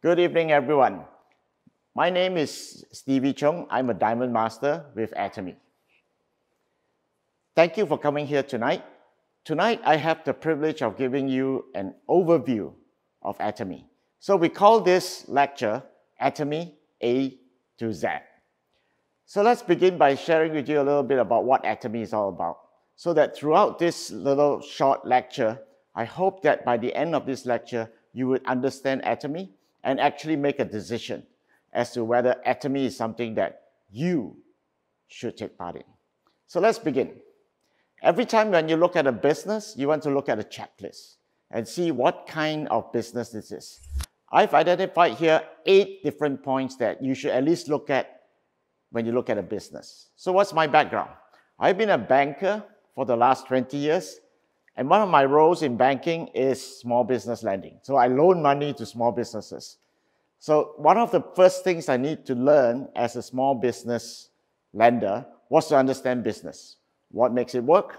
Good evening, everyone. My name is Stevie Chung. I'm a Diamond Master with Atomy. Thank you for coming here tonight. Tonight, I have the privilege of giving you an overview of Atomy. So we call this lecture Atomy A to Z. So let's begin by sharing with you a little bit about what Atomy is all about. So that throughout this little short lecture, I hope that by the end of this lecture, you would understand Atomy and actually make a decision as to whether Atomy is something that you should take part in. So let's begin. Every time when you look at a business, you want to look at a checklist and see what kind of business this is. I've identified here 8 different points that you should at least look at when you look at a business. So what's my background? I've been a banker for the last 20 years, and one of my roles in banking is small business lending. So I loan money to small businesses. So one of the first things I need to learn as a small business lender was to understand business. What makes it work?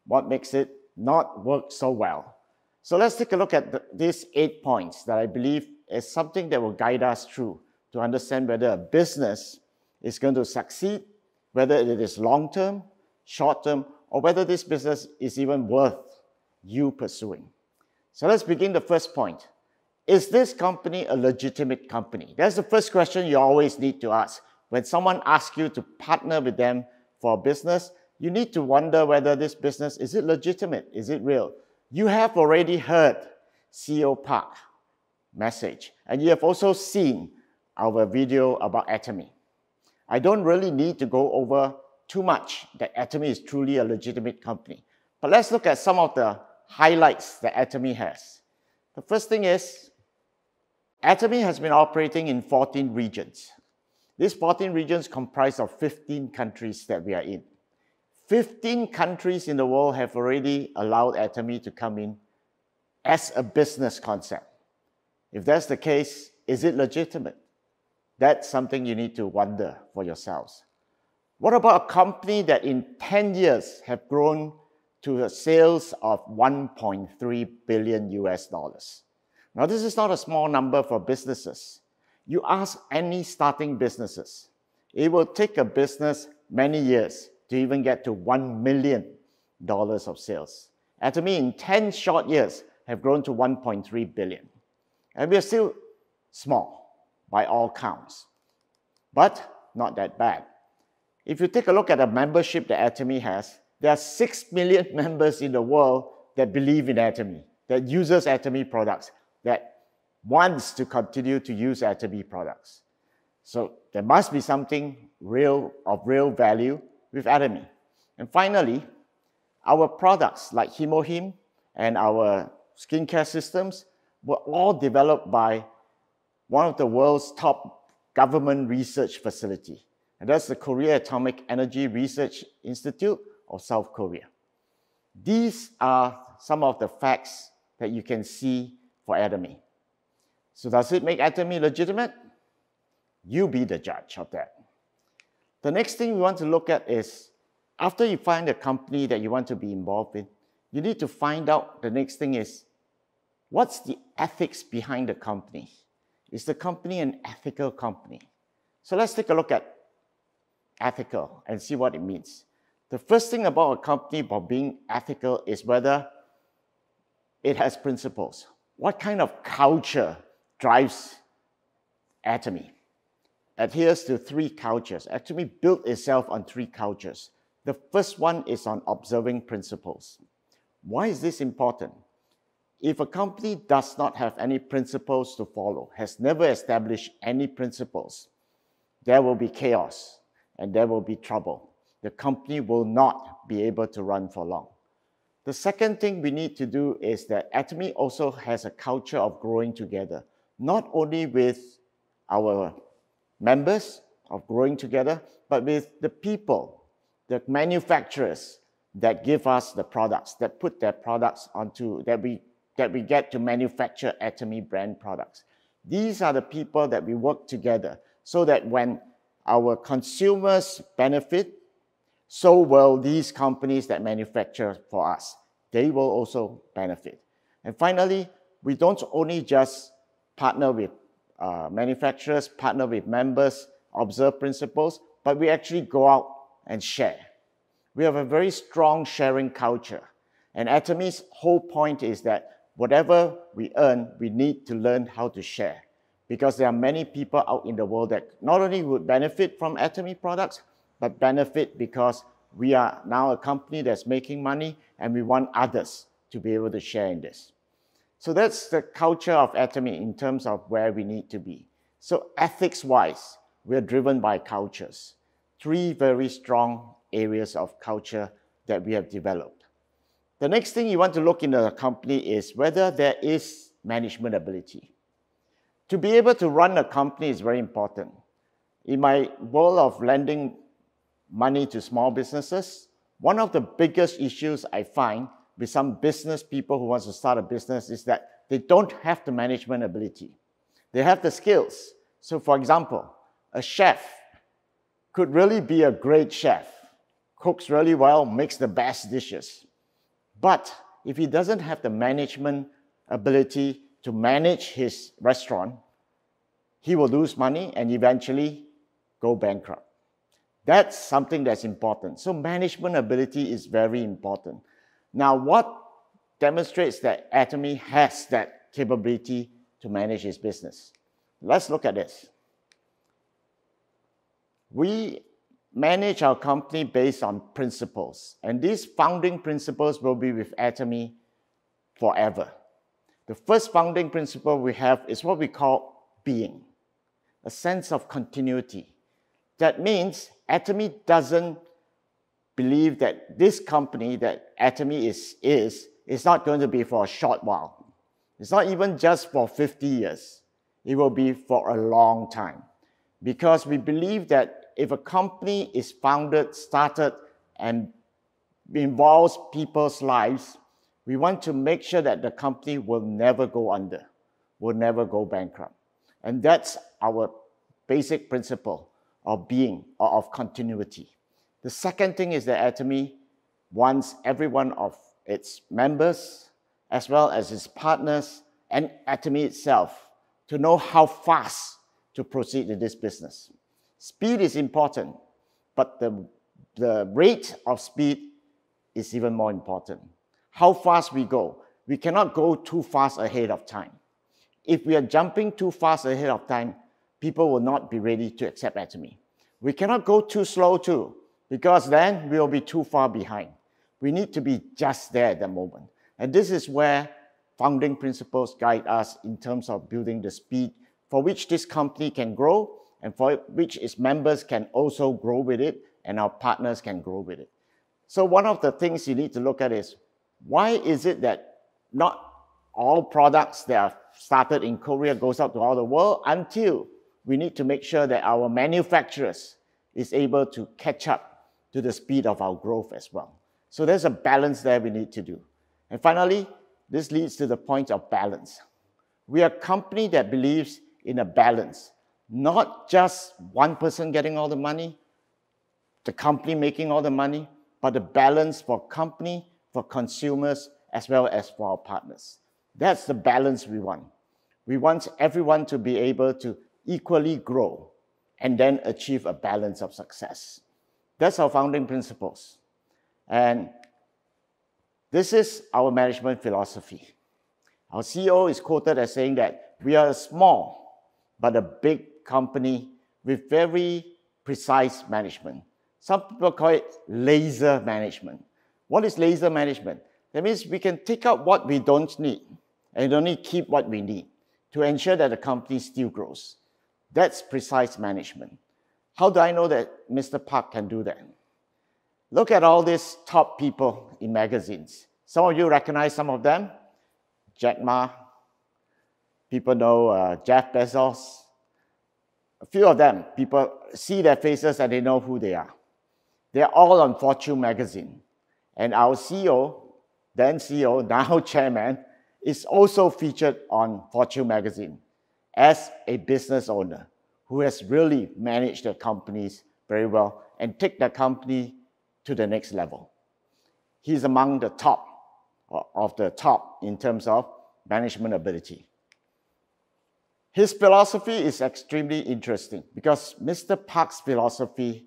What makes it not work so well? So let's take a look at these 8 points that I believe is something that will guide us through to understand whether a business is going to succeed, whether it is long-term, short-term, or whether this business is even worth you pursuing. So let's begin the first point. Is this company a legitimate company? That's the first question you always need to ask. When someone asks you to partner with them for a business, you need to wonder whether this business, is it legitimate? Is it real? You have already heard CEO Park Messenge, and you have also seen our video about Atomy. I don't really need to go over too much that Atomy is truly a legitimate company. But let's look at some of the highlights that Atomy has. The first thing is, Atomy has been operating in 14 regions. These 14 regions comprise of 15 countries that we are in. 15 countries in the world have already allowed Atomy to come in as a business concept. If that's the case, is it legitimate? That's something you need to wonder for yourselves. What about a company that in 10 years have grown to a sales of 1.3 billion US dollars? Now, this is not a small number for businesses. You ask any starting businesses, it will take a business many years to even get to $1 million of sales. Atomy in 10 short years have grown to 1.3 billion. And we are still small by all counts, but not that bad. If you take a look at the membership that Atomy has, there are 6 million members in the world that believe in Atomy, that uses Atomy products, that wants to continue to use Atomy products. So there must be something of real value with Atomy. And finally, our products like HemoHim and our skincare systems were all developed by one of the world's top government research facility. And that's the Korea Atomic Energy Research Institute of South Korea. These are some of the facts that you can see for Atomy. So does it make Atomy legitimate? You be the judge of that. The next thing we want to look at is, after you find a company that you want to be involved in, you need to find out, the next thing is, what's the ethics behind the company? Is the company an ethical company? So let's take a look at ethical and see what it means. The first thing about a company about being ethical is whether it has principles. What kind of culture drives Atomy? Adheres to 3 cultures. Atomy built itself on 3 cultures. The first one is on observing principles. Why is this important? If a company does not have any principles to follow, has never established any principles, there will be chaos and there will be trouble. The company will not be able to run for long. The second thing we need to do is that Atomy also has a culture of growing together, not only with our members of growing together, but with the people, the manufacturers that give us the products, that put their products onto, that we get to manufacture Atomy brand products. These are the people that we work together so that when our consumers benefit, so will these companies that manufacture for us. They will also benefit. And finally, we don't only just partner with manufacturers, partner with members, observe principles, but we actually go out and share. We have a very strong sharing culture. And Atomy's whole point is that whatever we earn, we need to learn how to share. Because there are many people out in the world that not only would benefit from Atomy products, but benefit because we are now a company that's making money and we want others to be able to share in this. So that's the culture of Atomy in terms of where we need to be. So ethics-wise, we're driven by cultures. 3 very strong areas of culture that we have developed. The next thing you want to look in a company is whether there is management ability. To be able to run a company is very important. In my world of lending money to small businesses, one of the biggest issues I find with some business people who want to start a business is that they don't have the management ability. They have the skills. So for example, a chef could really be a great chef, cooks really well, makes the best dishes. But if he doesn't have the management ability to manage his restaurant, he will lose money and eventually go bankrupt. That's something that's important. So management ability is very important. Now, what demonstrates that Atomy has that capability to manage his business? Let's look at this. We manage our company based on principles, and these founding principles will be with Atomy forever. The first founding principle we have is what we call being, a sense of continuity. That means Atomy doesn't believe that this company that Atomy is not going to be for a short while. It's not even just for 50 years. It will be for a long time. Because we believe that if a company is founded, started, and involves people's lives, we want to make sure that the company will never go under, will never go bankrupt. And that's our basic principle of being or of continuity. The second thing is that Atomy wants every one of its members, as well as its partners, and Atomy itself, to know how fast to proceed in this business. Speed is important, but the rate of speed is even more important. How fast we go. We cannot go too fast ahead of time. If we are jumping too fast ahead of time, people will not be ready to accept Atomy. We cannot go too slow too, because then we will be too far behind. We need to be just there at the moment. And this is where founding principles guide us in terms of building the speed for which this company can grow and for which its members can also grow with it and our partners can grow with it. So one of the things you need to look at is, why is it that not all products that are started in Korea goes out to all the world until we need to make sure that our manufacturers is able to catch up to the speed of our growth as well. So there's a balance there we need to do. And finally, this leads to the point of balance. We are a company that believes in a balance, not just one person getting all the money, the company making all the money, but a balance for company, for consumers, as well as for our partners. That's the balance we want. We want everyone to be able to equally grow and then achieve a balance of success. That's our founding principles. And this is our management philosophy. Our CEO is quoted as saying that we are a small but a big company with very precise management. Some people call it laser management. What is laser management? That means we can take out what we don't need and only keep what we need to ensure that the company still grows. That's precise management. How do I know that Mr. Park can do that? Look at all these top people in magazines. Some of you recognize some of them. Jack Ma. People know Jeff Bezos. A few of them, people see their faces and they know who they are. They're all on Fortune magazine. And our CEO, then CEO, now chairman, is also featured on Fortune magazine as a business owner who has really managed their companies very well and take their company to the next level. He's among the top of the top in terms of management ability. His philosophy is extremely interesting because Mr. Park's philosophy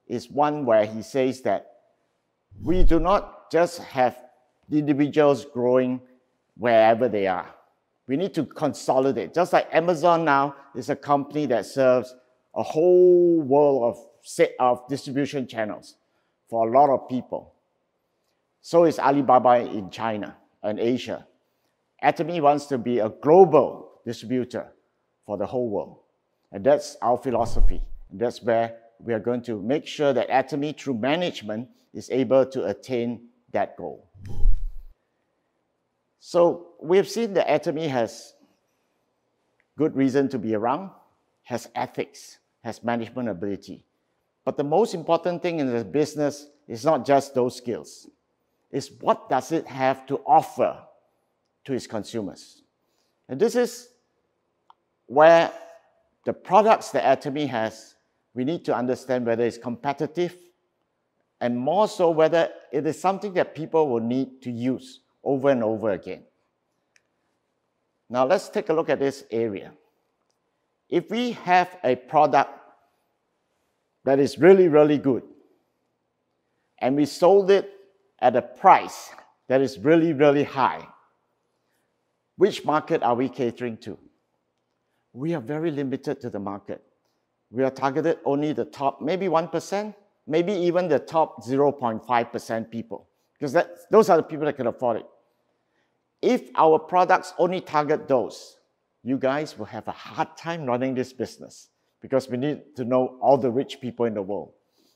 is one where he says that we do not just have individuals growing wherever they are. We need to consolidate. Just like Amazon now is a company that serves a whole world of distribution channels for a lot of people. So is Alibaba in China and Asia. Atomy wants to be a global distributor for the whole world. And that's our philosophy. And that's where we are going to make sure that Atomy, through management, is able to attain that goal. So we have seen that Atomy has good reason to be around, has ethics, has management ability. But the most important thing in the business is not just those skills. It's what does it have to offer to its consumers. And this is where the products that Atomy has, we need to understand whether it's competitive and more so whether it is something that people will need to use over and over again. Now let's take a look at this area. If we have a product that is really, really good and we sold it at a price that is really, really high, which market are we catering to? We are very limited to the market. We are targeted only the top, maybe 1%, maybe even the top 0.5% people, because those are the people that can afford it. If our products only target those, you guys will have a hard time running this business because we need to know all the rich people in the world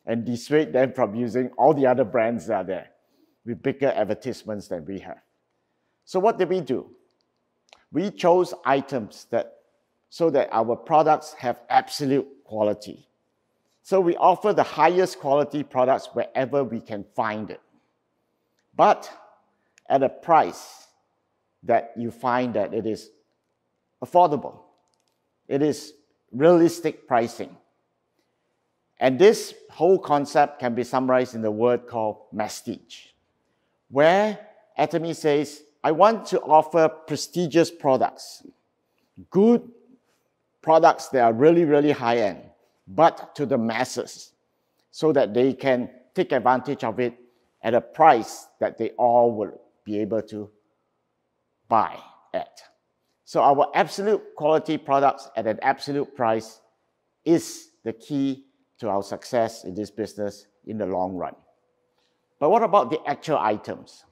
and dissuade them from using all the other brands that are there with bigger advertisements than we have. So what did we do? We chose items so that our products have absolute quality. So we offer the highest quality products wherever we can find it, but at a price that you find that it is affordable. It is realistic pricing. And this whole concept can be summarized in the word called Messenge, where Atomy says, I want to offer prestigious products, good products that are really, really high-end, but to the masses, so that they can take advantage of it at a price that they all will be able to buy at. So our absolute quality products at an absolute price is the key to our success in this business in the long run. But what about the actual items?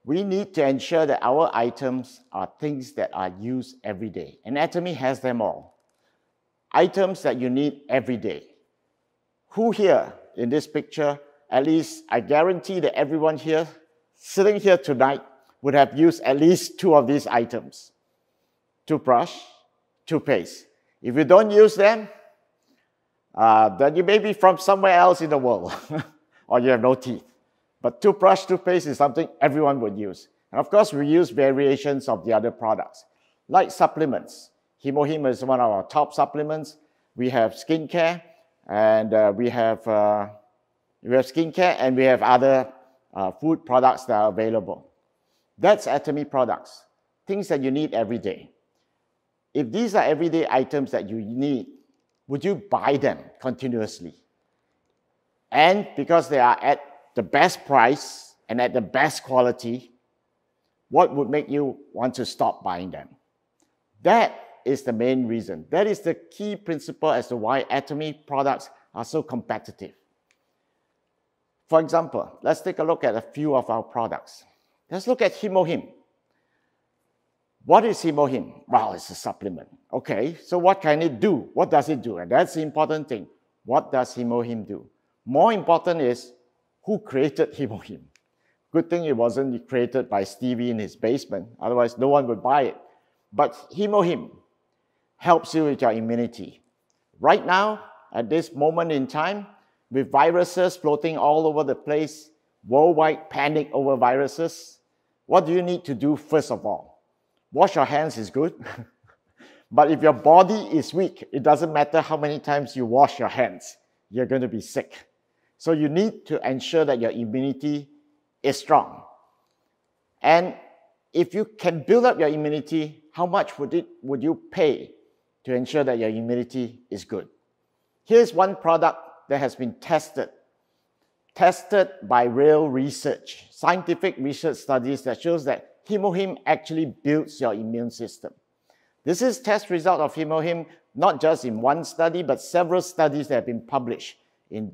We need to ensure that our items are things that are used every day. And Atomy has them all. Items that you need every day. Who here in this picture, at least I guarantee that everyone here, sitting here tonight, would have used at least two of these items. Toothbrush, toothpaste. If you don't use them, then you may be from somewhere else in the world, or you have no teeth. But toothbrush, toothpaste is something everyone would use. And of course, we use variations of the other products, like supplements. Himo is one of our top supplements. We have skincare, and we have skincare, and we have other food products that are available. That's Atomy products, things that you need every day. If these are everyday items that you need, would you buy them continuously? And because they are at the best price and at the best quality, what would make you want to stop buying them? That is the main reason. That is the key principle as to why Atomy products are so competitive. For example, let's take a look at a few of our products. Let's look at Himo. What is Himo? Well, it's a supplement. Okay, so what can it do? What does it do? And that's the important thing. What does Himo do? More important is, who created Himo? Good thing it wasn't created by Stevie in his basement, otherwise no one would buy it. But Himo helps you with your immunity. Right now, at this moment in time, with viruses floating all over the place, worldwide panic over viruses, what do you need to do first of all? Wash your hands is good, but if your body is weak, it doesn't matter how many times you wash your hands, you're going to be sick. So you need to ensure that your immunity is strong. And if you can build up your immunity, how much would you pay to ensure that your immunity is good? Here's one product that has been tested by real research, scientific research studies that shows that Hemohim actually builds your immune system. This is test result of Hemohim, not just in one study, but several studies that have been published in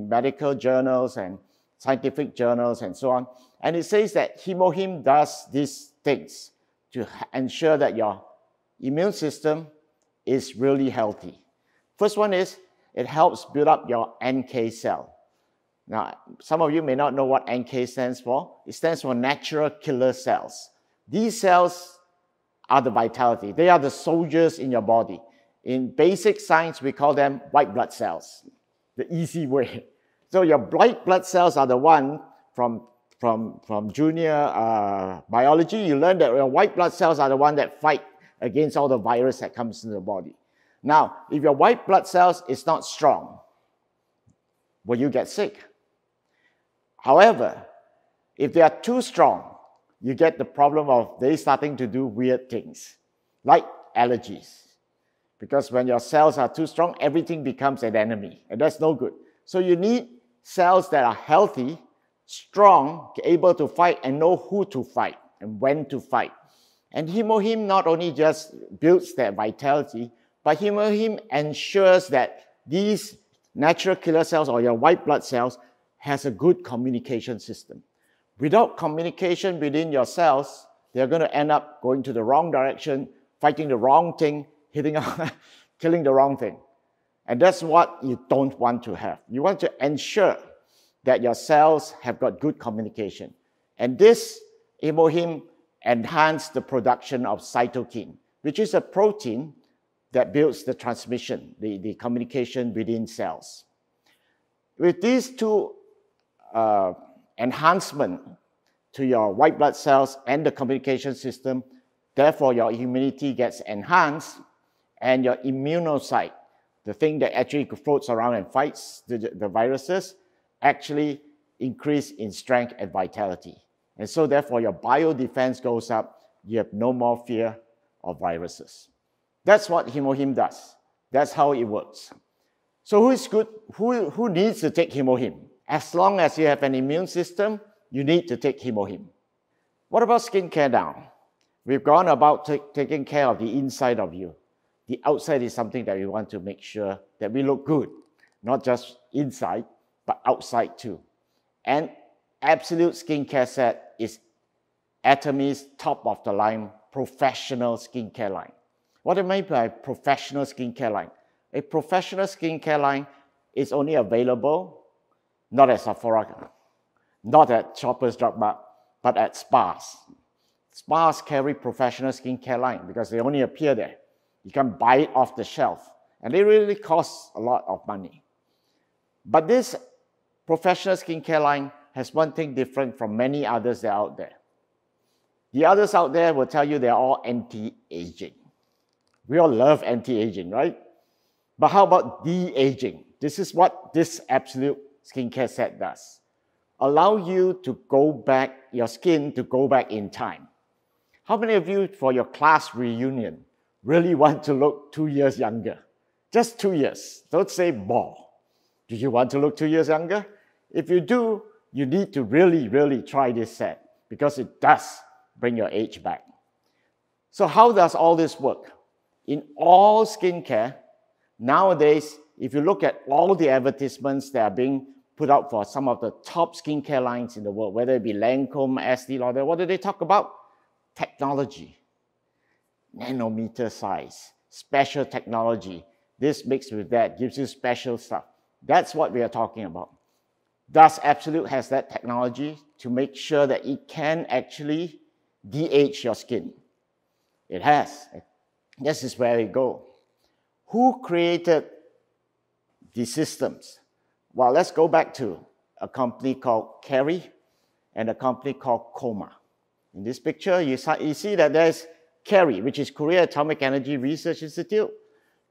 medical journals and scientific journals and so on. And it says that Hemohim does these things to ensure that your immune system is really healthy. First one is, it helps build up your NK cell. Now, some of you may not know what NK stands for. It stands for natural killer cells. These cells are the vitality. They are the soldiers in your body. In basic science, we call them white blood cells, the easy way. So your white blood cells are the one from junior biology. You learn that your white blood cells are the one that fight against all the virus that comes into the body. Now, if your white blood cells is not strong, will you get sick? However, if they are too strong, you get the problem of they starting to do weird things, like allergies. Because when your cells are too strong, everything becomes an enemy, and that's no good. So you need cells that are healthy, strong, able to fight and know who to fight and when to fight. And Hemohim not only just builds that vitality, but Hemohim ensures that these natural killer cells or your white blood cells has a good communication system. Without communication within your cells, they're going to end up going to the wrong direction, fighting the wrong thing, killing the wrong thing. And that's what you don't want to have. You want to ensure that your cells have got good communication. And this Hemohim enhances the production of cytokine, which is a protein that builds the transmission, the communication within cells. With these two enhancements to your white blood cells and the communication system, therefore your immunity gets enhanced, and your immunocyte, the thing that actually floats around and fights the viruses, actually increase in strength and vitality. And so therefore your biodefense goes up, you have no more fear of viruses. That's what Hemohim does. That's how it works. So who is good? Who needs to take Hemohim? As long as you have an immune system, you need to take Hemohim. What about skincare now? We've gone about taking care of the inside of you. The outside is something that we want to make sure that we look good, not just inside, but outside too. And Absolute skincare set is Atomy's top-of-the-line professional skincare line. What do I mean by professional skincare line? A professional skincare line is only available not at Sephora, not at Shoppers Drug Mart, but at spas. Spas carry professional skincare line because they only appear there. You can buy it off the shelf, and they really cost a lot of money. But this professional skincare line has one thing different from many others that are out there. The others out there will tell you they're all anti-aging. We all love anti-aging, right? But how about de-aging? This is what this Absolute skincare set does. Allow you to go back, your skin to go back in time. How many of you, for your class reunion, really want to look 2 years younger? Just 2 years. Don't say more. Do you want to look 2 years younger? If you do, you need to really, really try this set because it does bring your age back. So how does all this work? In all skincare, nowadays, if you look at all the advertisements that are being put out for some of the top skincare lines in the world, whether it be Lancome, Estee Lauder, what do they talk about? Technology. Nanometer size, special technology. This mixed with that gives you special stuff. That's what we are talking about. Does Absolute has that technology to make sure that it can actually de-age your skin? It has. This is where we go. Who created these systems? Well, let's go back to a company called Carey and a company called Coma. In this picture, you see that there's Carey, which is Korea Atomic Energy Research Institute.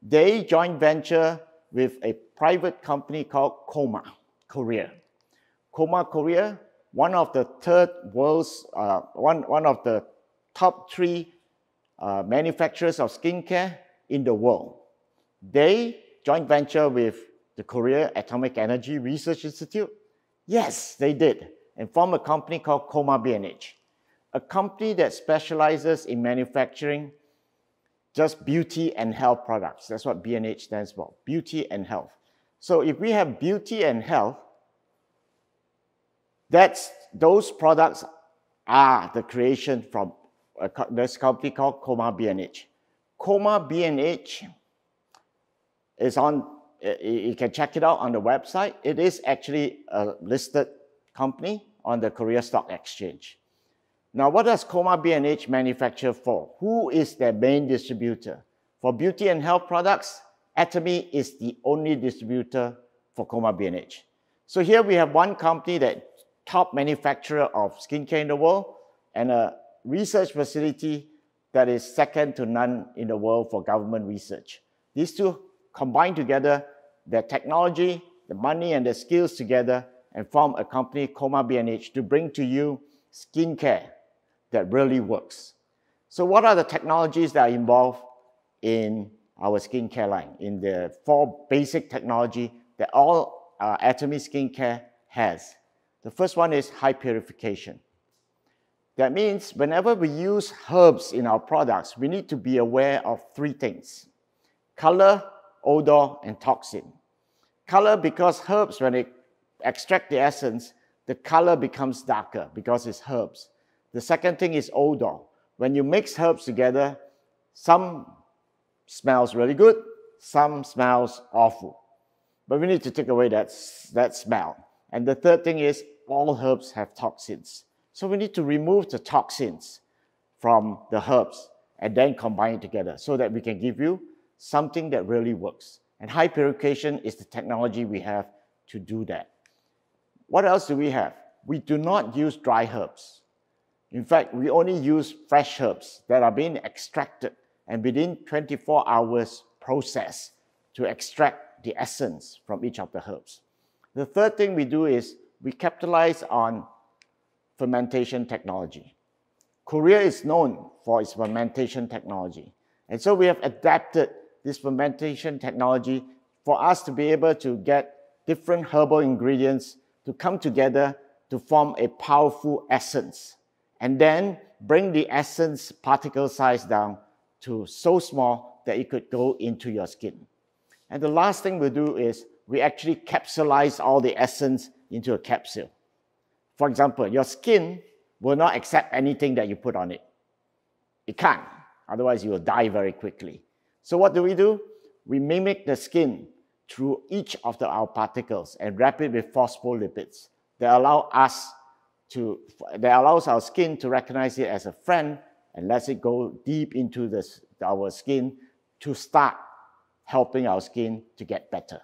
They joint venture with a private company called Coma Korea. Coma Korea one of the third world's, one of the top 3 manufacturers of skincare in the world. They joint venture with the Korea Atomic Energy Research Institute. Yes, they did, and formed a company called Quota BH&H, a company that specializes in manufacturing just beauty and health products. That's what B&H stands for, beauty and health. So if we have beauty and health, those products are the creation from this company called Quota BH&H. Quota BH&H is on, you can check it out on the website. It is actually a listed company on the Korea Stock Exchange. Now, what does Quota BH&H manufacture for? Who is their main distributor? For beauty and health products, Atomy is the only distributor for Quota BH&H. So here we have one company that top manufacturer of skincare in the world and a research facility that is second to none in the world for government research. These two combine together their technology, the money and the skills together and form a company, Quota BH&H, to bring to you skincare that really works. So what are the technologies that are involved in our skincare line, in the 4 basic technology that all Atomy skincare has? The first one is high purification. That means whenever we use herbs in our products, we need to be aware of 3 things: color, odor, and toxin. Color, because herbs, when they extract the essence, the color becomes darker because it's herbs. The second thing is odor. When you mix herbs together, some smells really good, some smells awful. But we need to take away that smell. And the third thing is all herbs have toxins. So we need to remove the toxins from the herbs and then combine it together so that we can give you something that really works. And high purification is the technology we have to do that. What else do we have? We do not use dry herbs. In fact, we only use fresh herbs that are being extracted and within 24 hours processed to extract the essence from each of the herbs. The third thing we do is we capitalize on fermentation technology. Korea is known for its fermentation technology. And so we have adapted this fermentation technology for us to be able to get different herbal ingredients to come together to form a powerful essence, and then bring the essence particle size down to so small that it could go into your skin. And the last thing we do is we actually capsulize all the essence into a capsule. For example, your skin will not accept anything that you put on it. It can't, otherwise you will die very quickly. So what do? We mimic the skin through each of our particles and wrap it with phospholipids that allows our skin to recognize it as a friend and lets it go deep into our skin to start helping our skin to get better.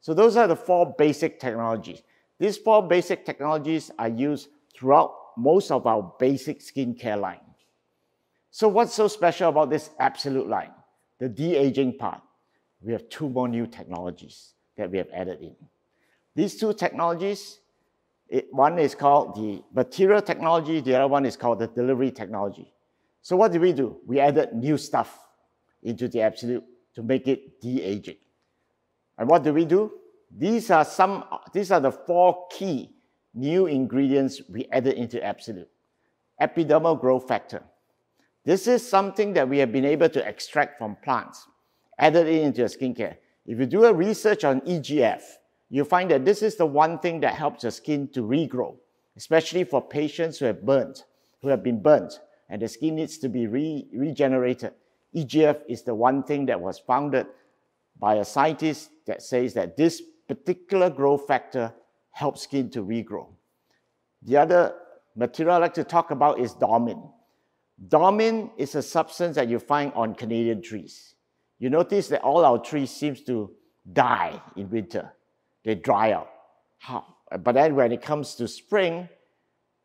So those are the 4 basic technologies. These 4 basic technologies are used throughout most of our basic skincare line. So what's so special about this absolute line? The de-aging part. We have 2 more new technologies that we have added in. These 2 technologies, one is called the material technology, the other one is called the delivery technology. So what did we do? We added new stuff into the absolute to make it de-aging. And what do we do? These are the 4 key new ingredients we added into absolute. Epidermal growth factor. This is something that we have been able to extract from plants, added it into your skincare. If you do a research on EGF, you find that this is the one thing that helps your skin to regrow, especially for patients who have been burnt, and the skin needs to be regenerated. EGF is the one thing that was founded by a scientist that says that this particular growth factor helps skin to regrow. The other material I'd like to talk about is dormin. Dormin is a substance that you find on Canadian trees. You notice that all our trees seem to die in winter. They dry out. But then when it comes to spring,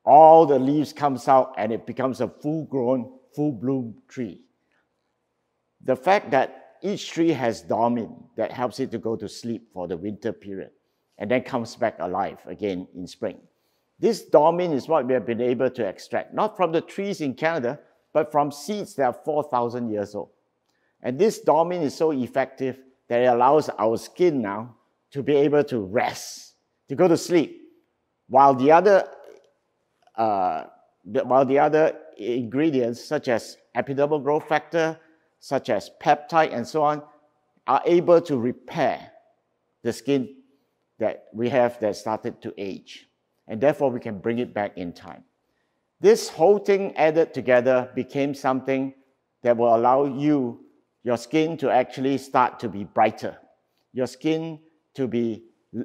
all the leaves comes out and it becomes a full-grown, full-bloom tree. The fact that each tree has dormin that helps it to go to sleep for the winter period and then comes back alive again in spring. This dormine is what we have been able to extract, not from the trees in Canada, but from seeds that are 4,000 years old. And this dormine is so effective that it allows our skin now to be able to rest, to go to sleep, while the other ingredients, such as epidermal growth factor, such as peptide, and so on, are able to repair the skin that we have that started to age. And therefore, we can bring it back in time. This whole thing added together became something that will allow your skin to actually start to be brighter, your skin to be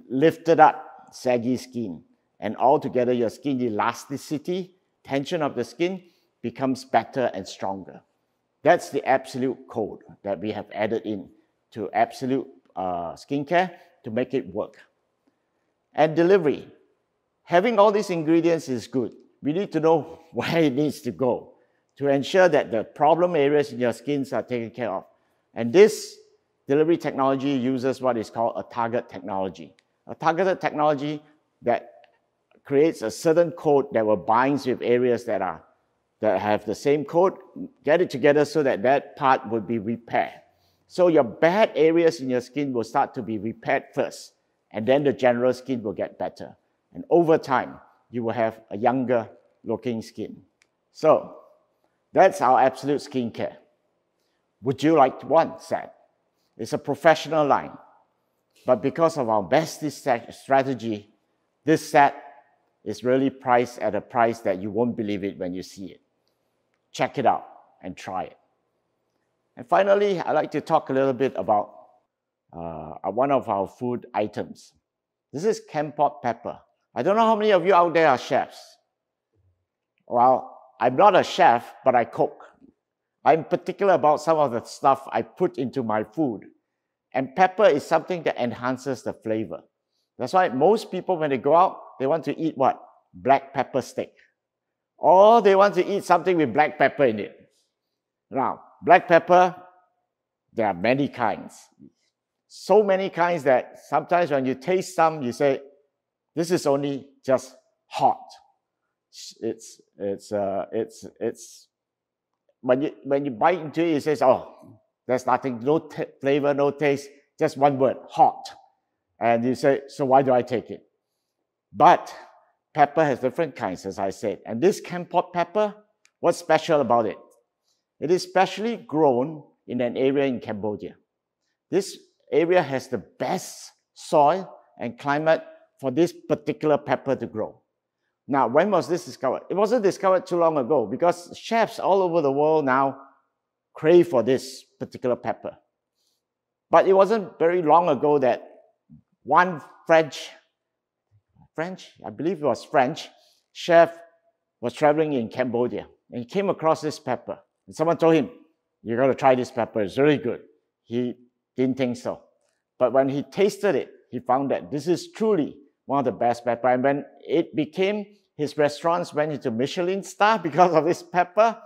lifted up, saggy skin, and altogether your skin elasticity, tension of the skin becomes better and stronger. That's the absolute code that we have added in to absolute skincare to make it work. And delivery. Having all these ingredients is good. We need to know where it needs to go to ensure that the problem areas in your skin are taken care of. And this delivery technology uses what is called a target technology. A targeted technology that creates a certain code that will bind with areas that have the same code, get it together so that that part will be repaired. So your bad areas in your skin will start to be repaired first, and then the general skin will get better. And over time, you will have a younger looking skin. So that's our absolute skincare. Would you like one set? It's a professional line. But because of our best strategy, this set is really priced at a price that you won't believe it when you see it. Check it out and try it. And finally, I'd like to talk a little bit about one of our food items. This is canned pot pepper. I don't know how many of you out there are chefs. Well, I'm not a chef, but I cook. I'm particular about some of the stuff I put into my food. And pepper is something that enhances the flavor. That's why most people, when they go out, they want to eat what? Black pepper steak. Or they want to eat something with black pepper in it. Now, black pepper, there are many kinds. So many kinds that sometimes when you taste some, you say, this is only just hot. When you bite into it, it says, oh, there's nothing, no flavor, no taste, just one word, hot. And you say, so why do I take it? But pepper has different kinds, as I said. And this canned pot pepper, what's special about it? It is specially grown in an area in Cambodia. This area has the best soil and climate for this particular pepper to grow. Now, when was this discovered? It wasn't discovered too long ago because chefs all over the world now crave for this particular pepper. But it wasn't very long ago that one French, I believe it was French, chef was traveling in Cambodia and he came across this pepper. And someone told him, you got to try this pepper, it's really good. He didn't think so. But when he tasted it, he found that this is truly one of the best pepper. And when it became, his restaurants went into Michelin star because of this pepper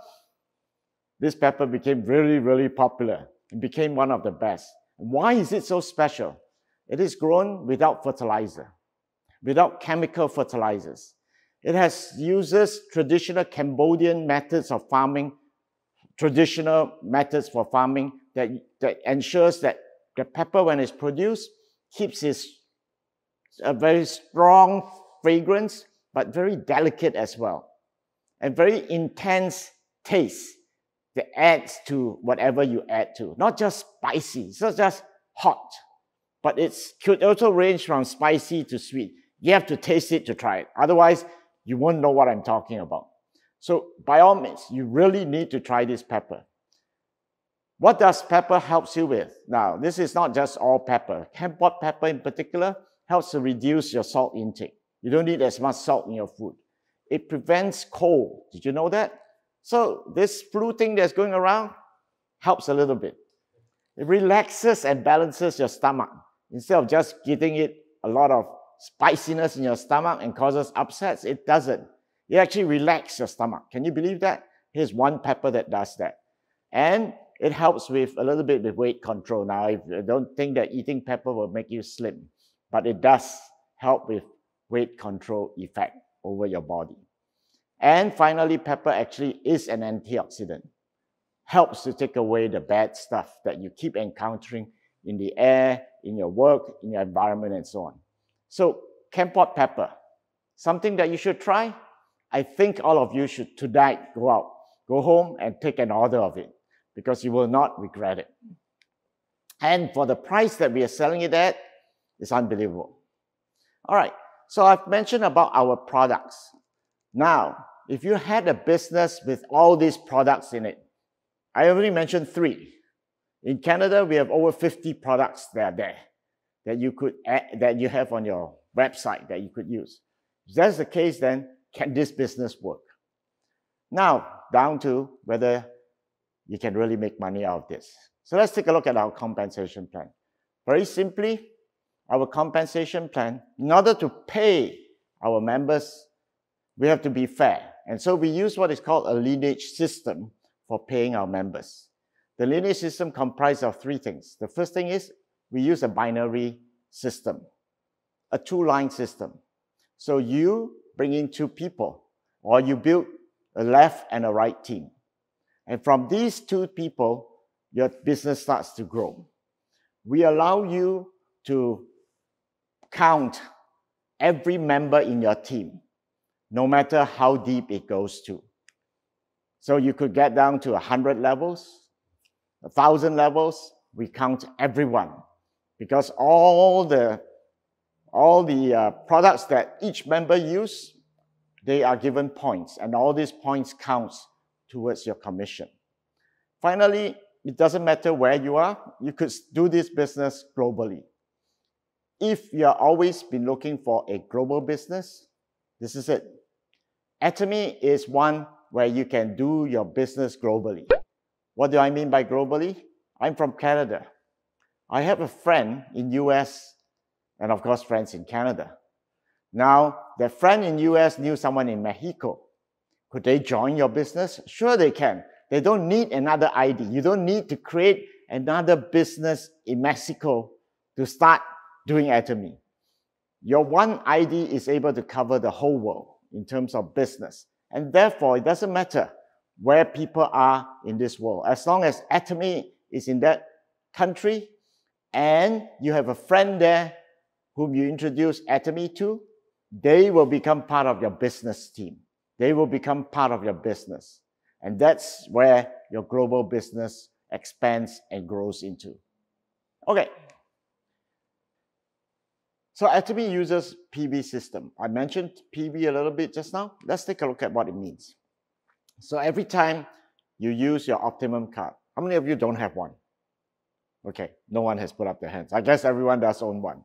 became really, really popular. It became one of the best. Why is it so special? It is grown without fertilizer, without chemical fertilizers. It uses traditional Cambodian methods of farming, traditional methods for farming that ensures that the pepper, when it's produced, keeps a very strong fragrance, but very delicate as well, and very intense taste that adds to whatever you add to. Not just spicy, it's not just hot, but it could also range from spicy to sweet. You have to taste it to try it. Otherwise, you won't know what I'm talking about. So by all means, you really need to try this pepper. What does pepper help you with? Now, this is not just all pepper. Canned pot pepper in particular helps to reduce your salt intake. You don't need as much salt in your food. It prevents cold. Did you know that? So this flu thing that's going around helps a little bit. It relaxes and balances your stomach. Instead of just giving it a lot of spiciness in your stomach and causes upsets, it doesn't. It actually relaxes your stomach. Can you believe that? Here's one pepper that does that. And it helps with a little bit with weight control. Now, I don't think that eating pepper will make you slim, but it does help with weight control effect over your body. And finally, pepper actually is an antioxidant. Helps to take away the bad stuff that you keep encountering in the air, in your work, in your environment, and so on. So, Canned pepper, something that you should try. I think all of you should tonight go home and take an order of it because you will not regret it. And for the price that we are selling it at, it's unbelievable. All right, so I've mentioned about our products. Now, if you had a business with all these products in it, I already mentioned 3. In Canada, we have over 50 products that are there that you have on your website that you could use. If that's the case, then can this business work? Now, down to whether you can really make money out of this. So let's take a look at our compensation plan. Very simply, our compensation plan, in order to pay our members, we have to be fair. And so we use what is called a lineage system for paying our members. The lineage system comprises of 3 things. The first thing is we use a binary system, a 2-line system. So you bring in 2 people, or you build a left and a right team. And from these 2 people, your business starts to grow. We allow you to count every member in your team, no matter how deep it goes to. So you could get down to 100 levels, 1,000 levels. We count everyone because all the products that each member use, they are given points, and all these points counts towards your commission. Finally, it doesn't matter where you are. You could do this business globally. If you are always been looking for a global business, this is it. Atomy is one where you can do your business globally. What do I mean by globally? I'm from Canada. I have a friend in US and of course friends in Canada. Now, that friend in US knew someone in Mexico. Could they join your business? Sure they can. They don't need another ID. You don't need to create another business in Mexico to start doing Atomy. Your one ID is able to cover the whole world in terms of business. And therefore, it doesn't matter where people are in this world. As long as Atomy is in that country and you have a friend there whom you introduce Atomy to, they will become part of your business team. They will become part of your business. And that's where your global business expands and grows into. Okay. So Atomy uses PV system. I mentioned PV a little bit just now. Let's take a look at what it means. So every time you use your Optimum card, how many of you don't have one? Okay, no one has put up their hands. I guess everyone does own one.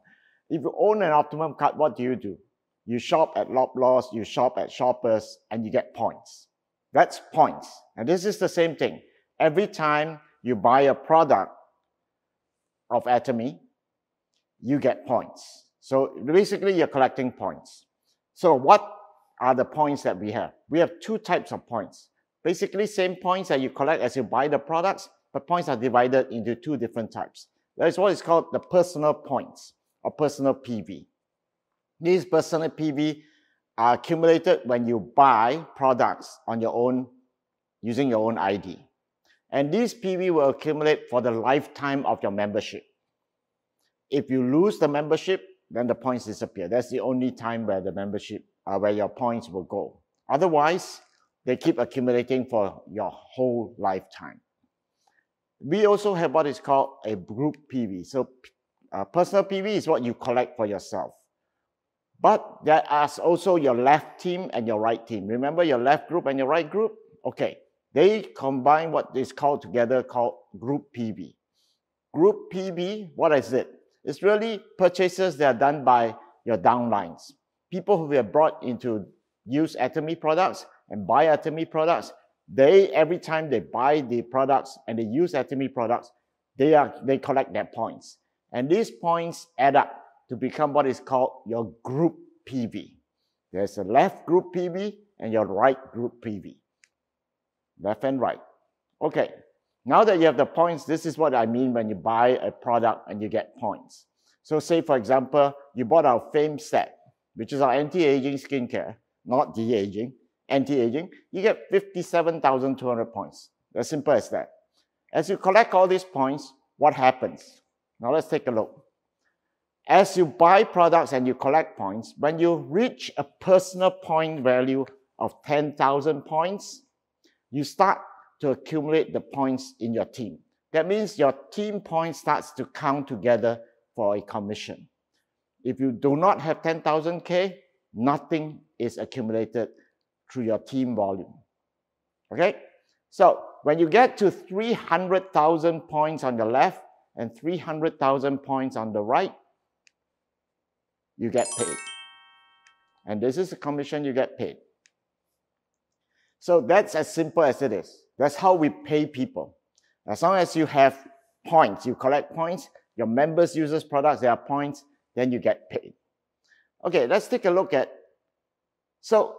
If you own an Optimum card, what do? You shop at Loblaws, you shop at Shoppers, and you get points. That's points. And this is the same thing. Every time you buy a product of Atomy, you get points. So basically, you're collecting points. So what are the points that we have? We have 2 types of points. Basically, same points that you collect as you buy the products, but points are divided into 2 different types. That is what is called the personal points or personal PV. These personal PV are accumulated when you buy products on your own, using your own ID. And these PV will accumulate for the lifetime of your membership. If you lose the membership, then the points disappear. That's the only time where the membership, where your points will go. Otherwise, they keep accumulating for your whole lifetime. We also have what is called a group PV. So personal PV is what you collect for yourself. But there are also your left team and your right team. Remember your left group and your right group? Okay, they combine what is called together called group PV. Group PV, what is it? It's really purchases that are done by your downlines. People who have brought into use Atomy products and buy Atomy products, every time they buy the products and they use Atomy products, they collect their points. And these points add up to become what is called your group PV. There's a left group PV and your right group PV. Left and right. Okay, now that you have the points, this is what I mean when you buy a product and you get points. So say, for example, you bought our Fame set, which is our anti-aging skincare. not de-aging, anti-aging, you get 57,200 points. As simple as that. As you collect all these points, what happens? Now let's take a look. As you buy products and you collect points, when you reach a personal point value of 10,000 points, you start to accumulate the points in your team. That means your team points starts to count together for a commission. If you do not have 10,000 K, nothing is accumulated through your team volume. Okay? So when you get to 300,000 points on the left and 300,000 points on the right, you get paid. And this is the commission you get paid. So that's as simple as it is. That's how we pay people. As long as you have points, you collect points, your members uses products, there are points, then you get paid. Okay, let's take a look at, so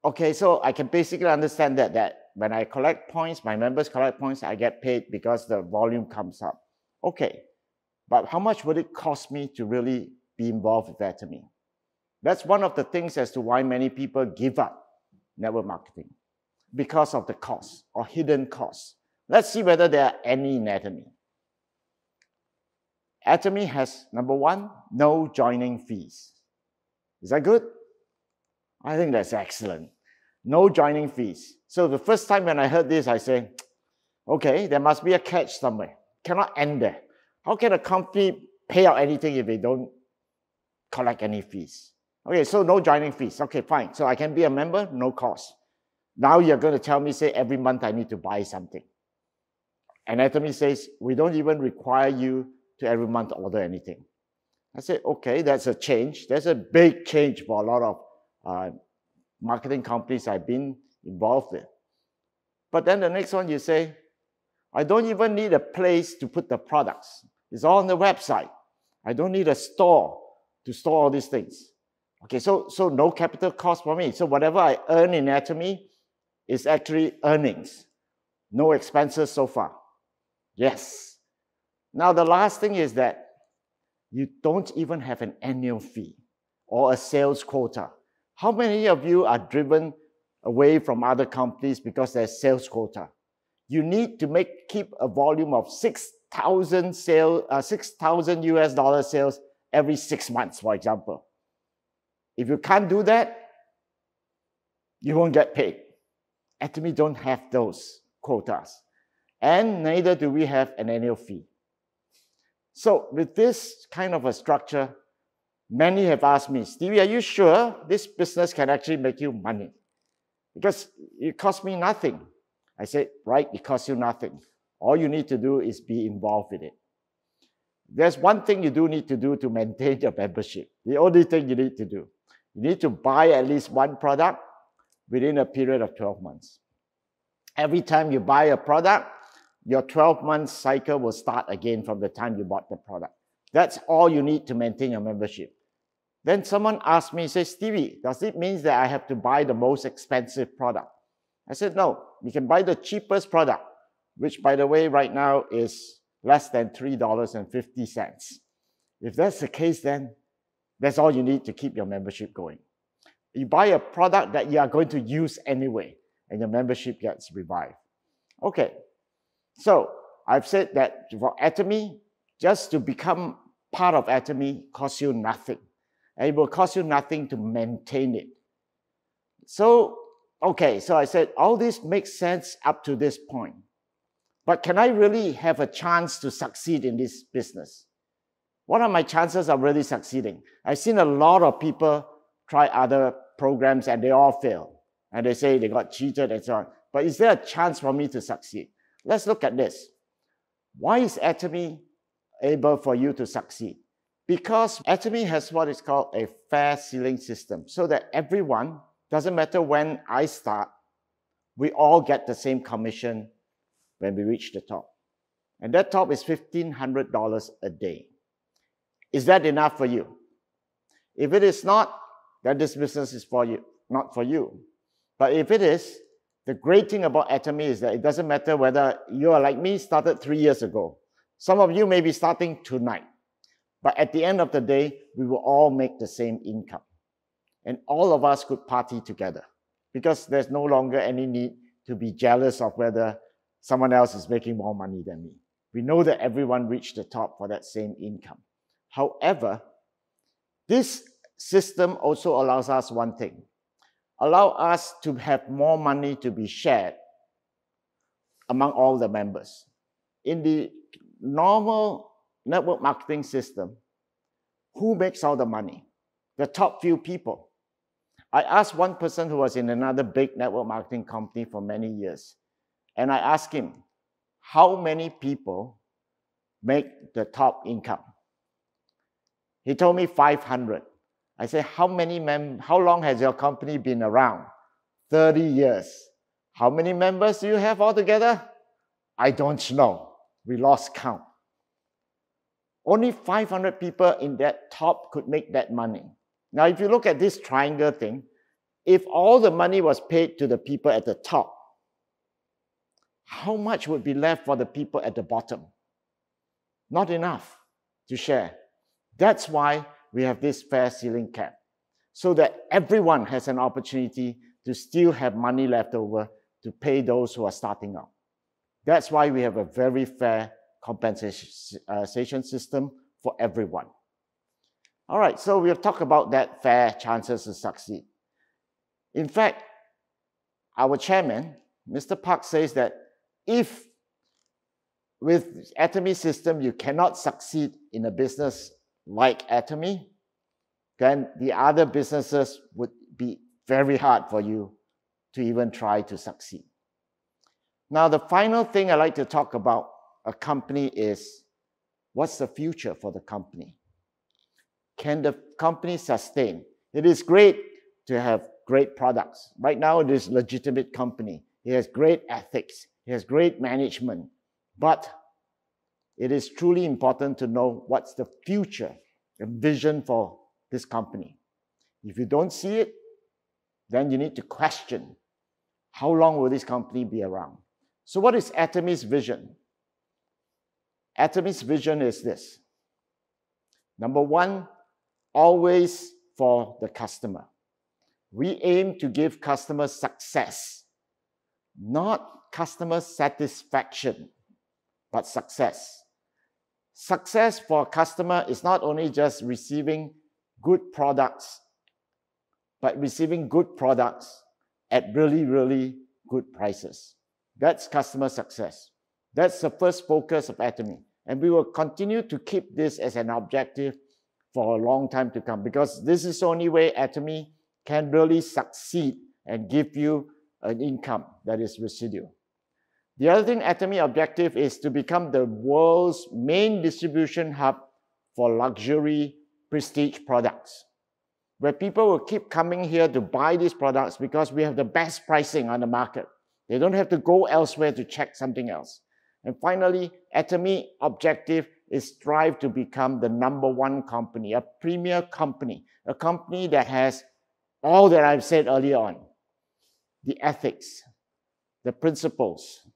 I can basically understand that when I collect points, my members collect points, I get paid because the volume comes up. Okay, but how much would it cost me to really be involved with Atomy? That's one of the things as to why many people give up network marketing, because of the costs or hidden costs. Let's see whether there are any in Atomy. Atomy has, number one, no joining fees. Is that good? I think that's excellent. No joining fees. So the first time when I heard this, I say, okay, there must be a catch somewhere. Cannot end there. How can a company pay out anything if they don't collect any fees? Okay, so no joining fees. Okay, fine. So I can be a member, no cost. Now you're going to tell me, say, every month I need to buy something. And Atomy says, we don't even require you to every month order anything. I say, okay, that's a change. That's a big change for a lot of marketing companies I've been involved with. But then the next one you say, I don't even need a place to put the products. It's all on the website. I don't need a store to store all these things. Okay, so no capital cost for me. So whatever I earn in Atomy is actually earnings. No expenses so far. Yes. Now the last thing is that you don't even have an annual fee or a sales quota. How many of you are driven away from other companies because there's sales quota? You need to keep a volume of 6,000 US dollar sales every 6 months, for example. If you can't do that, you won't get paid. Atomy don't have those quotas. And neither do we have an annual fee. So with this kind of a structure, many have asked me, Stevie, are you sure this business can actually make you money? Because it costs me nothing. I said, right, it costs you nothing. All you need to do is be involved with it. There's one thing you do need to do to maintain your membership. The only thing you need to do. You need to buy at least one product within a period of 12 months. Every time you buy a product, your 12-month cycle will start again from the time you bought the product. That's all you need to maintain your membership. Then someone asked me, says, Stevie, does it mean that I have to buy the most expensive product? I said, no, you can buy the cheapest product, which by the way, right now is less than $3.50. If that's the case, then that's all you need to keep your membership going. You buy a product that you are going to use anyway, and your membership gets revived. Okay, so I've said that for Atomy, just to become part of Atomy costs you nothing. And it will cost you nothing to maintain it. So, okay, so I said, all this makes sense up to this point. But can I really have a chance to succeed in this business? What are my chances of really succeeding? I've seen a lot of people try other programs and they all fail. And they say they got cheated and so on. But is there a chance for me to succeed? Let's look at this. Why is Atomy able for you to succeed? Because Atomy has what is called a fair ceiling system, so that everyone, doesn't matter when I start, we all get the same commission when we reach the top. And that top is $1,500 a day. Is that enough for you? If it is not, then this business is for you, not for you. But if it is, the great thing about Atomy is that it doesn't matter whether you are like me, started 3 years ago. Some of you may be starting tonight. But at the end of the day, we will all make the same income. and all of us could party together because there's no longer any need to be jealous of whether someone else is making more money than me. We know that everyone reached the top for that same income. However, this system also allows us one thing, allow us to have more money to be shared among all the members. In the normal network marketing system, who makes all the money? The top few people. I asked one person who was in another big network marketing company for many years, and I asked him, how many people make the top income? He told me 500. I said, how long has your company been around? 30 years. How many members do you have altogether? I don't know. We lost count. Only 500 people in that top could make that money. Now, if you look at this triangle thing, if all the money was paid to the people at the top, how much would be left for the people at the bottom? Not enough to share. That's why we have this fair ceiling cap, so that everyone has an opportunity to still have money left over to pay those who are starting out. That's why we have a very fair compensation system for everyone. All right, so we have talked about that fair chances to succeed. In fact, our chairman, Mr. Park, says that if with Atomy system you cannot succeed in a business like Atomy, then the other businesses would be very hard for you to even try to succeed. Now, the final thing I'd like to talk about a company is, what's the future for the company? Can the company sustain? It is great to have great products. Right now, it is a legitimate company. It has great ethics. It has great management. But it is truly important to know what's the future, the vision for this company. If you don't see it, then you need to question, how long will this company be around? So what is Atomy's vision? Atomy's vision is this. Number one, always for the customer. We aim to give customers success, not customer satisfaction, but success. Success for a customer is not only just receiving good products, but receiving good products at really, really good prices. That's customer success. That's the first focus of Atomy. And we will continue to keep this as an objective for a long time to come, because this is the only way Atomy can really succeed and give you an income that is residual. The other thing, Atomy objective is to become the world's main distribution hub for luxury prestige products, where people will keep coming here to buy these products because we have the best pricing on the market. They don't have to go elsewhere to check something else. And finally, Atomy objective is strive to become the #1 company, a premier company, a company that has all that I've said earlier on, the ethics, the principles,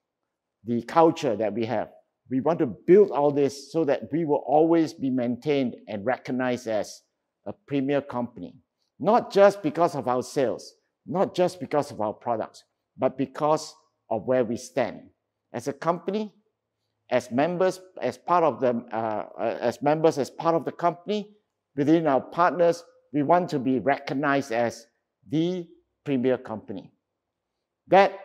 the culture that we have. We want to build all this so that we will always be maintained and recognized as a premier company, not just because of our sales, not just because of our products, but because of where we stand. As a company, as members, as part of the company, within our partners, we want to be recognized as the premier company. That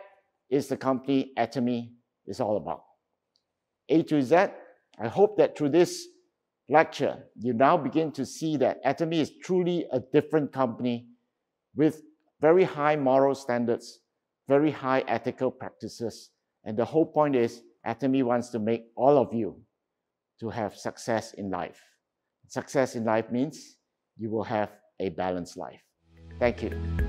is the company Atomy is all about. A to Z, I hope that through this lecture, you now begin to see that Atomy is truly a different company with very high moral standards, very high ethical practices. And the whole point is Atomy wants to make all of you to have success in life. Success in life means you will have a balanced life. Thank you.